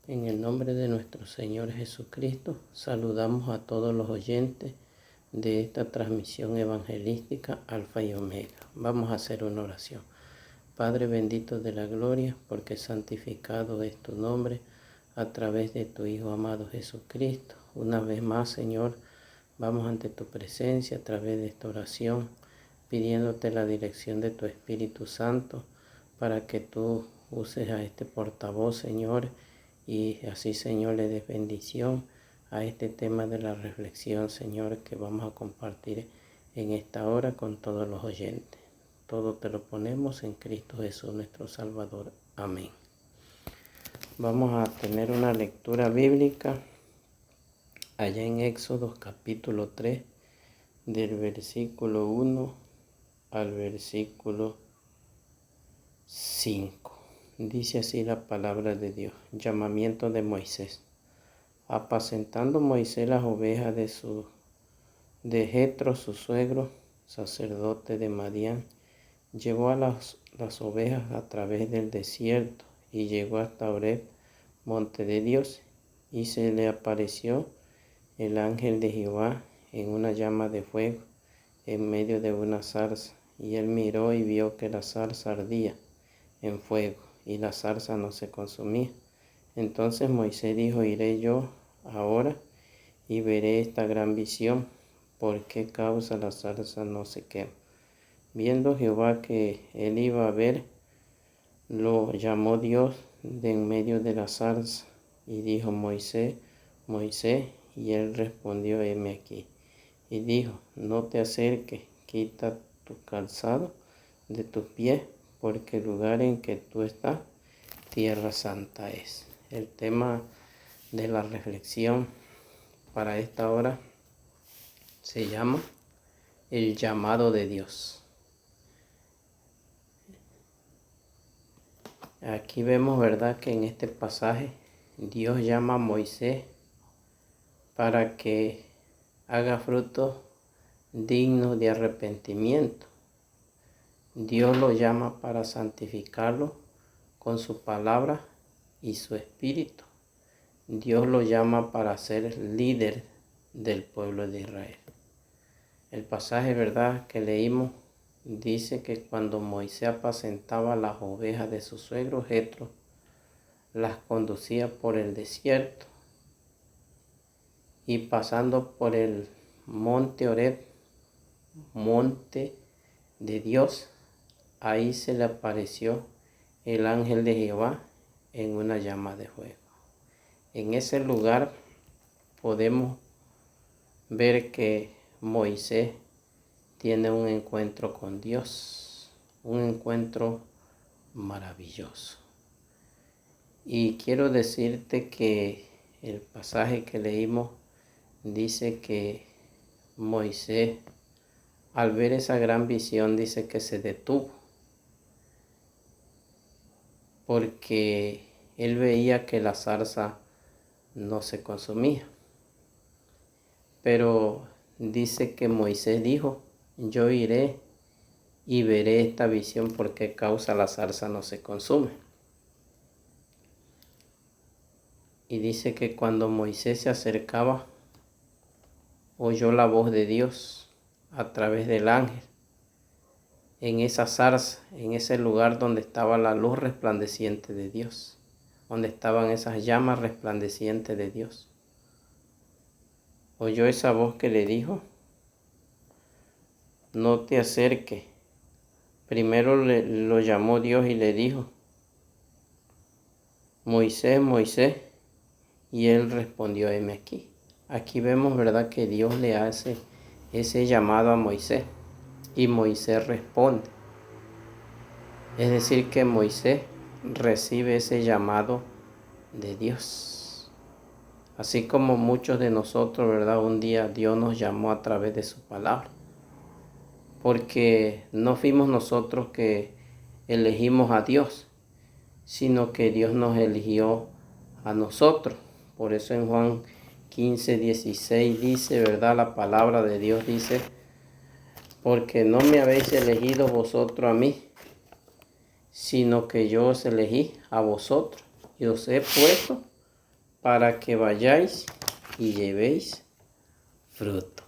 En el nombre de nuestro Señor Jesucristo, saludamos a todos los oyentes de esta transmisión evangelística Alfa y Omega. Vamos a hacer una oración. Padre bendito de la gloria, porque santificado es tu nombre a través de tu Hijo amado Jesucristo. Una vez más, Señor, vamos ante tu presencia a través de esta oración, pidiéndote la dirección de tu Espíritu Santo para que tú uses a este portavoz, Señor, y así, Señor, le des bendición a este tema de la reflexión, Señor, que vamos a compartir en esta hora con todos los oyentes. Todo te lo ponemos en Cristo Jesús, nuestro Salvador. Amén. Vamos a tener una lectura bíblica allá en Éxodo capítulo 3, del versículo 1 al versículo 5. Dice así la palabra de Dios. Llamamiento de Moisés. Apacentando Moisés las ovejas de Jetro, su suegro, sacerdote de Madián, llevó a las ovejas a través del desierto y llegó hasta Horeb, monte de Dios, y se le apareció el ángel de Jehová en una llama de fuego en medio de una zarza, y él miró y vio que la zarza ardía en fuego y la zarza no se consumía. Entonces Moisés dijo: iré yo ahora y veré esta gran visión, ¿por qué causa la zarza no se quema? Viendo Jehová que él iba a ver, lo llamó Dios de en medio de la zarza y dijo: Moisés, Moisés, y él respondió: heme aquí. Y dijo: no te acerques, quita tu calzado de tus pies, porque el lugar en que tú estás, tierra santa es. El tema de la reflexión para esta hora se llama el llamado de Dios. Aquí vemos, ¿verdad?, que en este pasaje Dios llama a Moisés para que haga frutos dignos de arrepentimiento. Dios lo llama para santificarlo con su palabra y su espíritu. Dios lo llama para ser líder del pueblo de Israel. El pasaje, ¿verdad?, que leímos dice que cuando Moisés apacentaba las ovejas de su suegro Jetro, las conducía por el desierto y pasando por el monte Horeb, monte de Dios, ahí se le apareció el ángel de Jehová en una llama de fuego. En ese lugar podemos ver que Moisés tiene un encuentro con Dios, un encuentro maravilloso. Y quiero decirte que el pasaje que leímos dice que Moisés, al ver esa gran visión, dice que se detuvo, porque él veía que la zarza no se consumía. Pero dice que Moisés dijo: yo iré y veré esta visión, porque causa la zarza no se consume. Y dice que cuando Moisés se acercaba, oyó la voz de Dios a través del ángel en esa zarza, en ese lugar donde estaba la luz resplandeciente de Dios, donde estaban esas llamas resplandecientes de Dios. Oyó esa voz que le dijo: no te acerques. Primero lo llamó Dios y le dijo: Moisés, Moisés, y él respondió: heme aquí. Aquí vemos, ¿verdad?, que Dios le hace ese llamado a Moisés y Moisés responde. Es decir, que Moisés recibe ese llamado de Dios. Así como muchos de nosotros, ¿verdad?, un día Dios nos llamó a través de su palabra. Porque no fuimos nosotros que elegimos a Dios, sino que Dios nos eligió a nosotros. Por eso en Juan 15:16 dice, ¿verdad?, la palabra de Dios dice: porque no me habéis elegido vosotros a mí, sino que yo os elegí a vosotros y os he puesto para que vayáis y llevéis fruto.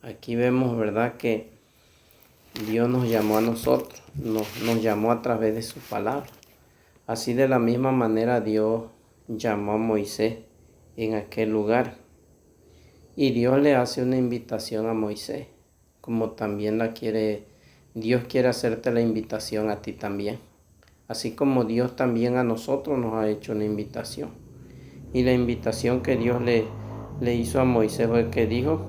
Aquí vemos, ¿verdad?, que Dios nos llamó a nosotros, nos llamó a través de su palabra. Así de la misma manera Dios llamó a Moisés en aquel lugar. Y Dios le hace una invitación a Moisés, como también Dios quiere hacerte la invitación a ti también. Así como Dios también a nosotros nos ha hecho una invitación. Y la invitación que Dios le hizo a Moisés fue que dijo,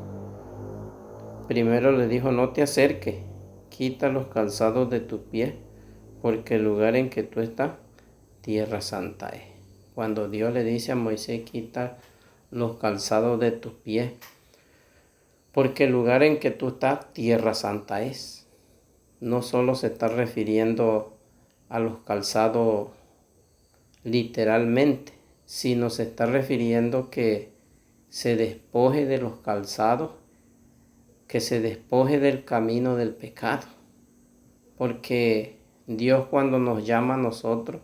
primero le dijo, no te acerques, quita los calzados de tus pies, porque el lugar en que tú estás, tierra santa es. Cuando Dios le dice a Moisés, quita los calzados de tus pies, porque el lugar en que tú estás, tierra santa es. No solo se está refiriendo a los calzados literalmente, sino se está refiriendo que se despoje de los calzados, que se despoje del camino del pecado. Porque Dios, cuando nos llama a nosotros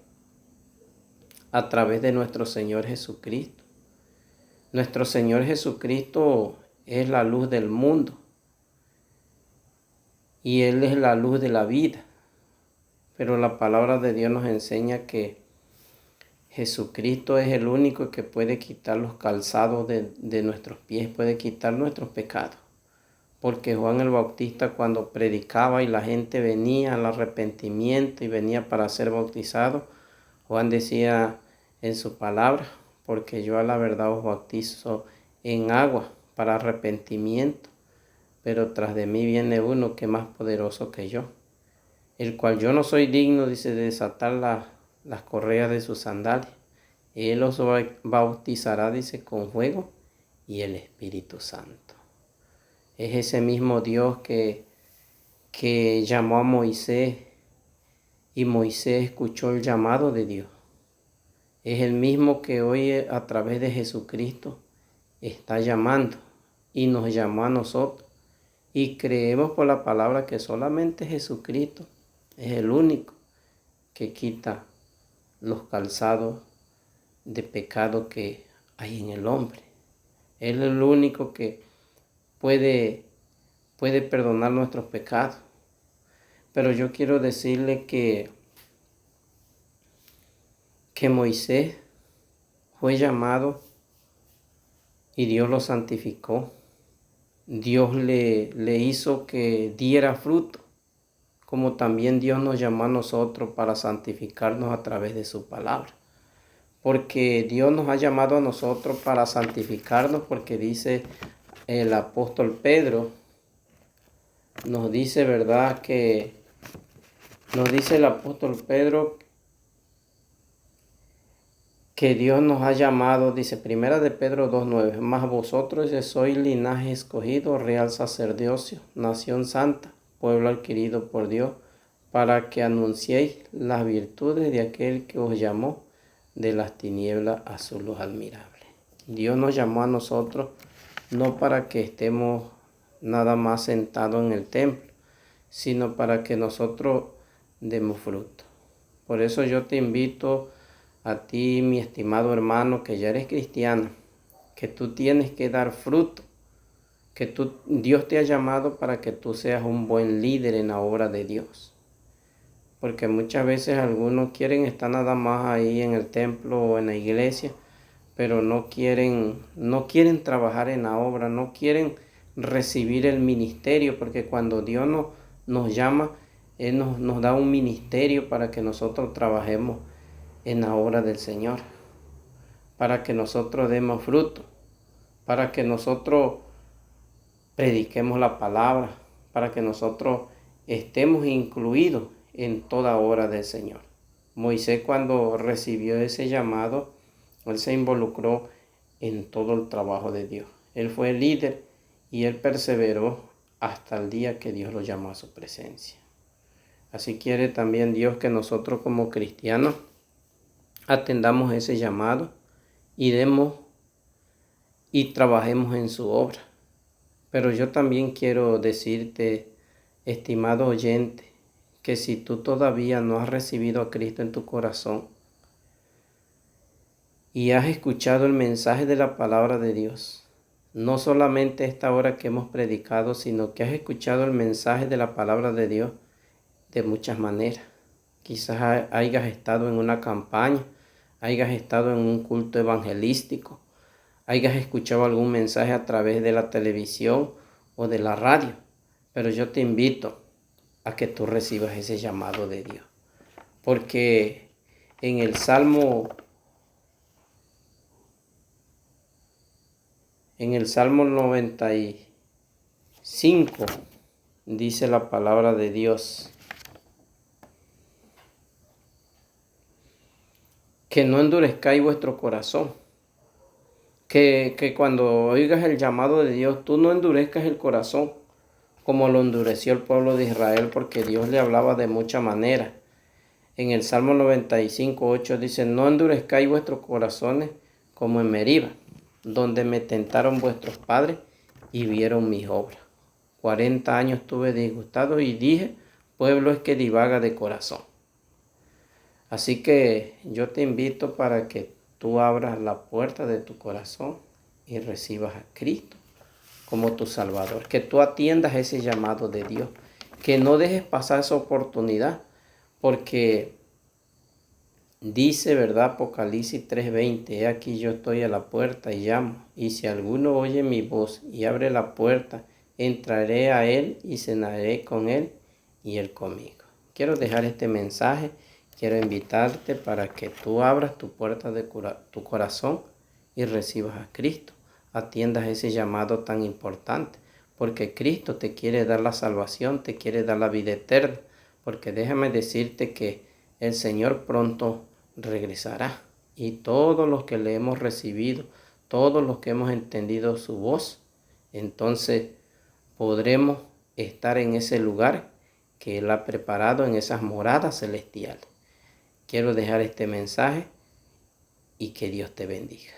a través de nuestro Señor Jesucristo, nuestro Señor Jesucristo es la luz del mundo y Él es la luz de la vida. Pero la palabra de Dios nos enseña que Jesucristo es el único que puede quitar los calzados de nuestros pies, puede quitar nuestros pecados. Porque Juan el Bautista, cuando predicaba y la gente venía al arrepentimiento y venía para ser bautizado, Juan decía en su palabra, porque yo a la verdad os bautizo en agua para arrepentimiento, pero tras de mí viene uno que es más poderoso que yo, el cual yo no soy digno, dice, de desatar las correas de sus sandalias. Él os bautizará, dice, con fuego y el Espíritu Santo. Es ese mismo Dios que llamó a Moisés y Moisés escuchó el llamado de Dios. Es el mismo que hoy a través de Jesucristo está llamando y nos llamó a nosotros. Y creemos por la palabra que solamente Jesucristo es el único que quita los calzados de pecado que hay en el hombre. Él es el único que puede perdonar nuestros pecados. Pero yo quiero decirle que Moisés fue llamado y Dios lo santificó. Dios le hizo que diera fruto, como también Dios nos llamó a nosotros para santificarnos a través de su palabra. Porque Dios nos ha llamado a nosotros para santificarnos, porque dice el apóstol Pedro, nos dice, ¿verdad?, nos dice el apóstol Pedro que Dios nos ha llamado, dice Primera de Pedro 2:9, mas vosotros sois linaje escogido, real sacerdocio, nación santa, pueblo adquirido por Dios, para que anunciéis las virtudes de aquel que os llamó de las tinieblas a su luz admirable. Dios nos llamó a nosotros no para que estemos nada más sentados en el templo, sino para que nosotros demos fruto. Por eso yo te invito a ti, mi estimado hermano, que ya eres cristiano, que tú tienes que dar fruto, que Dios te ha llamado para que tú seas un buen líder en la obra de Dios. Porque muchas veces algunos quieren estar nada más ahí en el templo o en la iglesia, pero no quieren trabajar en la obra, no quieren recibir el ministerio, porque cuando Dios nos llama, Él nos da un ministerio para que nosotros trabajemos en la obra del Señor, para que nosotros demos fruto, para que nosotros prediquemos la palabra, para que nosotros estemos incluidos en toda obra del Señor. Moisés, cuando recibió ese llamado, él se involucró en todo el trabajo de Dios. Él fue el líder y él perseveró hasta el día que Dios lo llamó a su presencia. Así quiere también Dios que nosotros como cristianos atendamos ese llamado y demos y trabajemos en su obra. Pero yo también quiero decirte, estimado oyente, que si tú todavía no has recibido a Cristo en tu corazón y has escuchado el mensaje de la palabra de Dios. No solamente esta hora que hemos predicado, sino que has escuchado el mensaje de la palabra de Dios de muchas maneras. Quizás hayas estado en una campaña, hayas estado en un culto evangelístico, hayas escuchado algún mensaje a través de la televisión o de la radio. Pero yo te invito a que tú recibas ese llamado de Dios. Porque en el Salmo 95 dice la palabra de Dios que no endurezcáis vuestro corazón. Que cuando oigas el llamado de Dios, tú no endurezcas el corazón como lo endureció el pueblo de Israel, porque Dios le hablaba de mucha manera. En el Salmo 95:8 dice, no endurezcáis vuestros corazones como en Meriba, donde me tentaron vuestros padres y vieron mis obras. 40 años estuve disgustado y dije, pueblo es que divaga de corazón. Así que yo te invito para que tú abras la puerta de tu corazón y recibas a Cristo como tu Salvador. Que tú atiendas ese llamado de Dios. Que no dejes pasar esa oportunidad, porque dice, ¿verdad? Apocalipsis 3:20, he aquí yo estoy a la puerta y llamo, y si alguno oye mi voz y abre la puerta, entraré a él y cenaré con él y él conmigo. Quiero dejar este mensaje, quiero invitarte para que tú abras tu puerta de tu corazón y recibas a Cristo. Atiendas ese llamado tan importante, porque Cristo te quiere dar la salvación, te quiere dar la vida eterna, porque déjame decirte que el Señor pronto regresará, y todos los que le hemos recibido, todos los que hemos entendido su voz, entonces podremos estar en ese lugar que Él ha preparado, en esas moradas celestiales. Quiero dejar este mensaje y que Dios te bendiga.